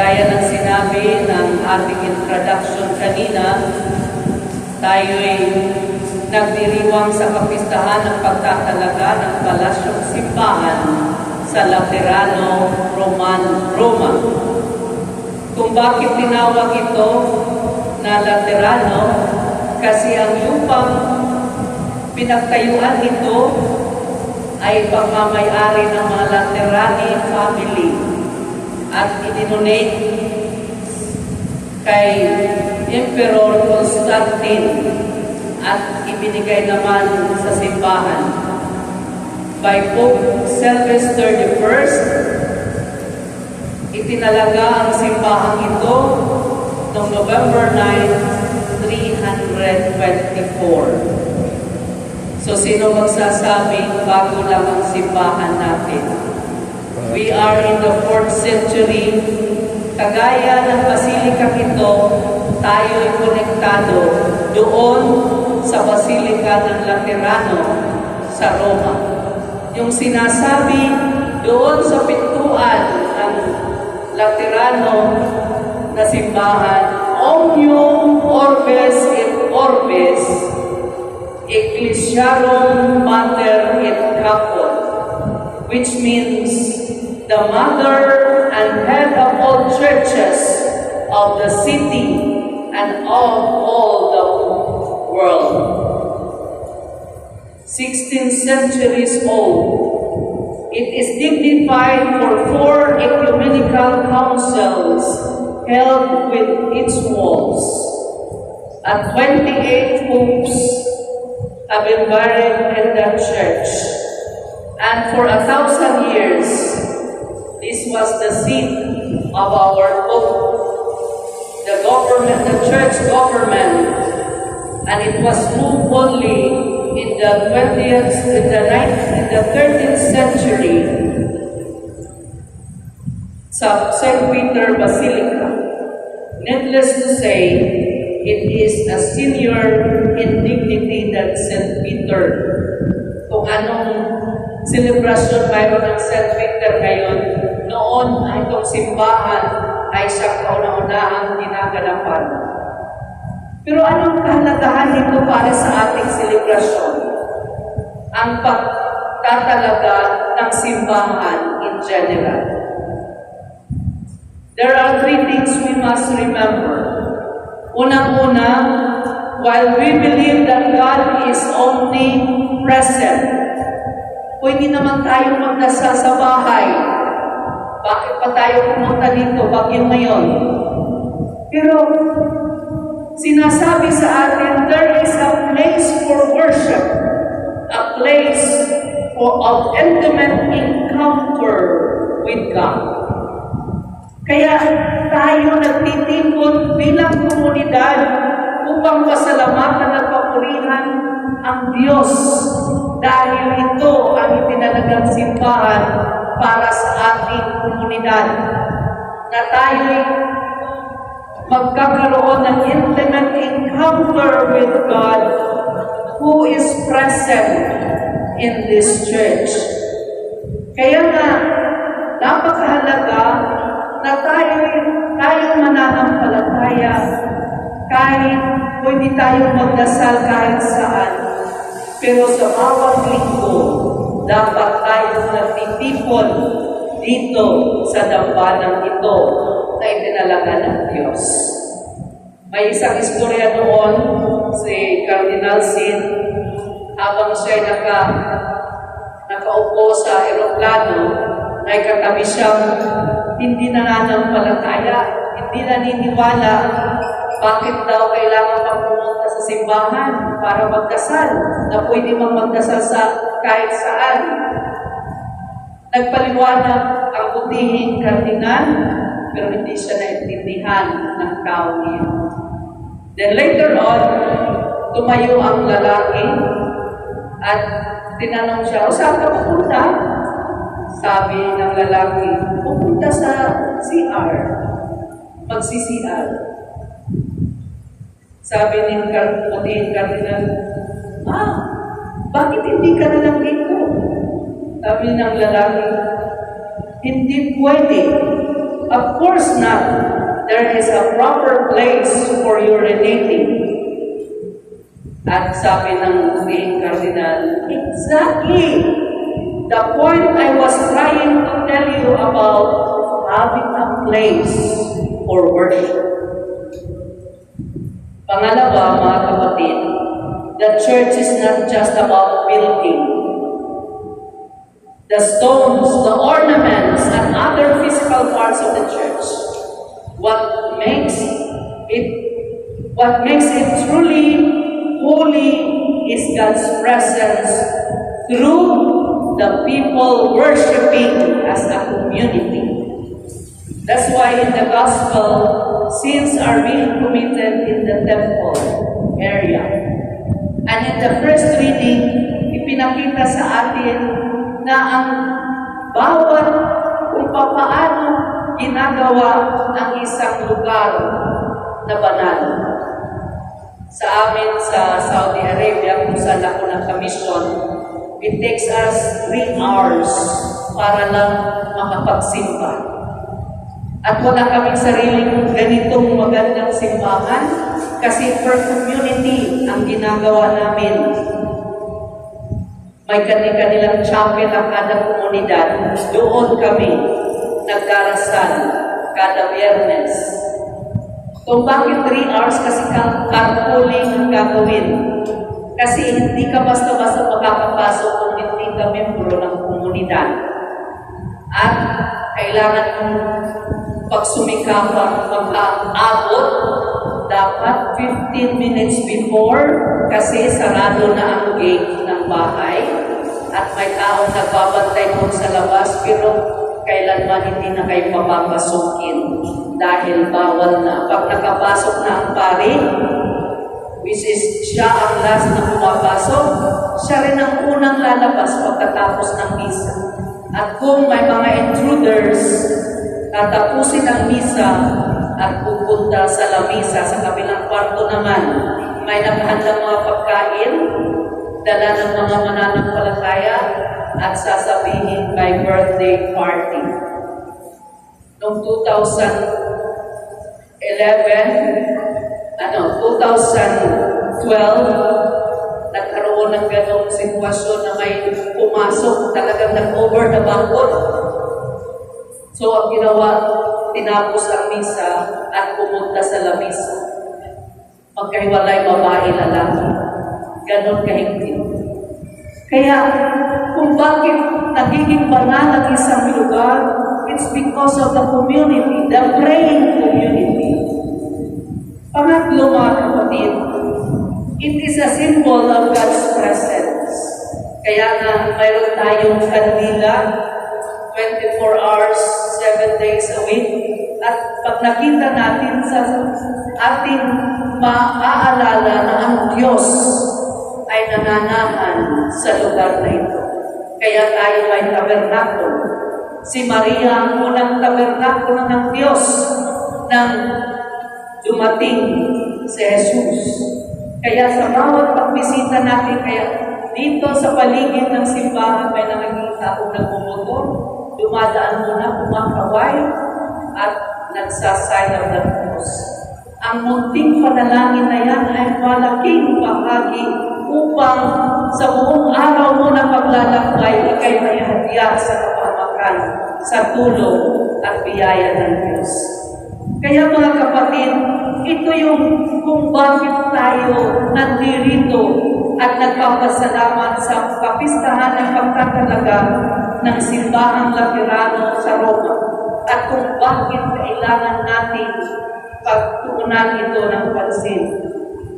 Gaya ng sinabi ng ating introduction kanina, tayo'y nagdiriwang sa kapistahan ng pagtatalaga ng palasyong simbahan sa Laterano, Roma. Kung bakit tinawag ito na Laterano, kasi ang lupang pinagtayuan ito ay pagmamayari ng mga Laterani family at idinonate kay Emperor Constantine at ibinigay naman sa simbahan by Pope Sylvester I. Itinalaga ang simbahang ito noong November 9, 324. So sino magsasabi bago lang ang simbahan natin? We are in the 4th century. Kagaya ng basilika ito, tayo'y konektado doon sa Basilika ng Laterano sa Roma. Yung sinasabi doon sa pintuan ng Laterano na simbahan, Omnium Orbes et Orbes Ecclesiarum Mater et Caput, which means the mother and head of all churches of the city and of all the world. 16 centuries old, it is dignified for 4 ecumenical councils held with its walls, and 28 popes have been buried in the church. And for 1,000 years, this was the seat of our Pope, the government, the church government, and it was moved only in the 13th century sa St. Peter Basilica. Needless to say, it is a senior in dignity than St. Peter. Kung anong selebrasyon mayroon ng St. Peter ngayon, noon ay itong simbahan ay siyang kauna-unahang ginagalapan. Pero anong kahalagahan nito para sa ating selebrasyon? Ang pagtatalaga ng simbahan in general. There are 3 things we must remember. Unang-una, while we believe that God is omnipresent, pwede naman tayo magdasal sa bahay. Bakit pa tayo pumunta dito? Bagyo ngayon. Pero, sinasabi sa atin, there is a place for worship, a place of intimate encounter with God. Kaya tayo nagtitipon bilang komunidad upang pasalamatan at papurihan ang Diyos dahil ito ang itinalagang simbahan para sa ating komunidad na tayo'y magkakaroon ng intimate encounter with God who is present in this church. Kaya nga, napakahalaga na tayong mananampalataya kahit pwede tayong magdasal kahit saan. Pero sa bawat linggo, dapat tayong nagtitipon dito sa dambanang ito na itinalaga ng Diyos. May isang istorya noon, si Cardinal Sin, habang siya nakaupo sa eroplano, may katabi siyang hindi nananampalataya, hindi naniniwala. Bakit daw kailangan pang pumunta sa simbahan para magdasal na pwede mang magdasal sa kahit saan? Nagpaliwanag ang butihing kardinal, pero hindi siya naintindihan ng tao niya. Then later on, tumayo ang lalaki at tinanong siya, saan ka pupunta? Sabi ng lalaki, pupunta sa CR, magsi-CR. Sabi ng puting kardinal, bakit hindi ka na lang dito? Sabi ng lalaki, hindi pwede. Of course not. There is a proper place for urinating. At sabi ng Cardinal, exactly the point I was trying to tell you about having a place for worship. Pangalawa, mga kapatid, the church is not just about building. The stones, the ornaments, and other physical parts of the church. What makes it truly holy is God's presence through the people worshiping as a community. That's why in the gospel, sins are being committed in the temple area. And in the first reading, ipinakita sa atin na ang bawat kung paano ginagawa ang isang lugar na banal. Sa amin sa Saudi Arabia, kung saan ako nagkamisyon, it takes us 3 hours para lang makapagsimba. At wala kaming sariling ganitong magandang simbahan kasi per community ang ginagawa namin. May kanilang chapel ang kada komunidad. Doon kami nagdarasal kada Biyernes. Kung bakit 3 hours kasi carpooling ang gagawin? Kasi hindi ka basta-basta makakapasok kung hindi ka membro ng komunidad. At kailangan mong pagsumikapang mag-aabot dapat 15 minutes before kasi sarado na ang gate ng bahay at may taong nagbabantay po sa labas pero kailanman hindi na kayo papapasukin dahil bawal na. Pag nakapasok na ang pari, which is siya ang last na pumapasok, siya rin ang unang lalabas pagkatapos ng misa. At kung may mga intruders, tatapusin ang misa at pupunta sa lamisa. Sa kabilang kwarto naman, may nakahandang mga pagkain, dala ng mga mananampalataya, at sasabihin may birthday party. Noong 2012, nagkaroon ng ganong sitwasyon na may pumasok, talagang nag-over the backboard. So, ang ginawa, tinapos ang misa at pumunta sa lamisa. Magkahiwalay babae lalaki. Ganon kahigpit. Kaya, kung bakit nagiging banal ang isang lugar, it's because of the community, the praying community. Pangatlo, mga kapatid, it is a symbol of God's presence. Kaya nga, mayroon tayong kandila, 24 hours, 7 days a week. At pag nakita natin sa ating maaalala na ang Diyos ay nananahan sa lugar na ito. Kaya tayo may tabernakulo. Si Maria ang unang tabernakulo ng Diyos nang dumating si Jesus. Kaya sa bawat pagbisita natin, kaya dito sa paligid ng simbahan may nakikita kung nagmumotor, dumadaan muna, kumakaway, at nagsasign of the cross. Ang munting panalangin na yan ay malaking bahagi upang sa buong araw mo na paglalakbay, ikay may hadiah sa kapamakan, sa tulong at biyaya ng Diyos. Kaya mga kapatid, ito yung kung bakit tayo nandirito at nagpapasalamat sa kapistahan ng pagtatalaga ng simbahang Laterano sa Roma at kung bakit kailangan natin pagtuunan ito ng pansin.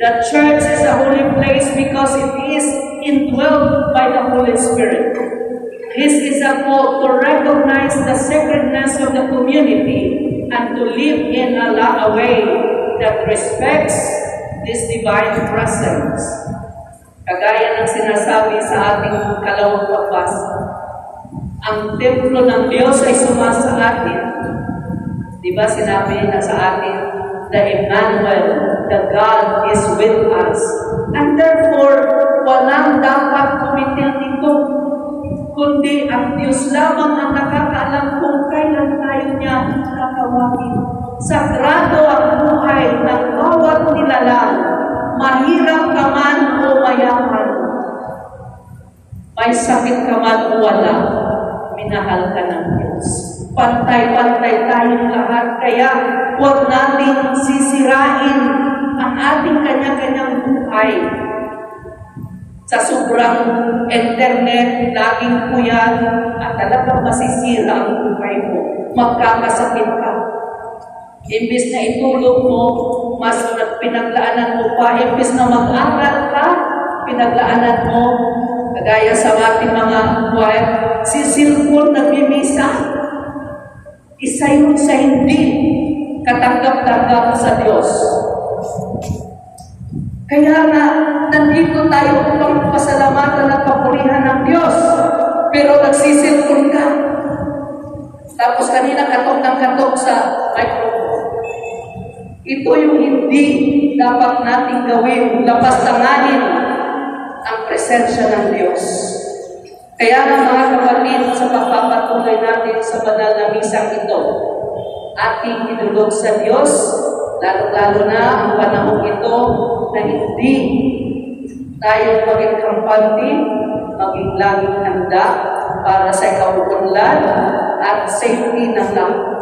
The church is a holy place because it is indwelt by the Holy Spirit. This is a call to recognize the sacredness of the community and to live in a way that respects this divine presence. Kagaya ng sinasabi sa ating kalawang pagbasa, ang templo ng Diyos ay sumasa atin. Di ba sinabi na sa atin, the Emmanuel, the God is with us. And therefore, walang dapat kumitil nito, kundi ang Diyos lamang ang nakakaalam kung kailan tayo niya tawagin. Sagrado ang buhay ng bawat nilalang, mahirap ka man o mayaman. May sakit ka man o wala, minahal ka ng Diyos. Pantay-pantay tayong lahat, kaya huwag nating sisirain ang ating kanya-kanyang buhay. Sa sobrang internet, laging puyat, at talagang masisira ang buhay mo. Magkakasakit ka. Imbis na itulog mo, mas pinaglaanan mo pa. Imbis na mag-aral ka, pinaglaanan mo. Kagaya sa ating mga buhay, si cellphone nagmimisa. Isa yun sa hindi katanggap-tanggap sa Diyos. Kaya nga, nandito tayo upang pasalamatan at papurihan ng Diyos. Pero nagsisilpon ka. Tapos kanina katok ng katok sa microphone. Ito yung hindi dapat nating gawin. Lapastanganin ang presensya ng Diyos. Kaya nga mga kapatid, sa pagpapatuloy natin sa banal na misang ito, ating idulog sa Diyos, lalo-lalo na ang panahon ito na hindi tayo maging kampante, maging laging handa para sa kauunlad at safety ng lahat.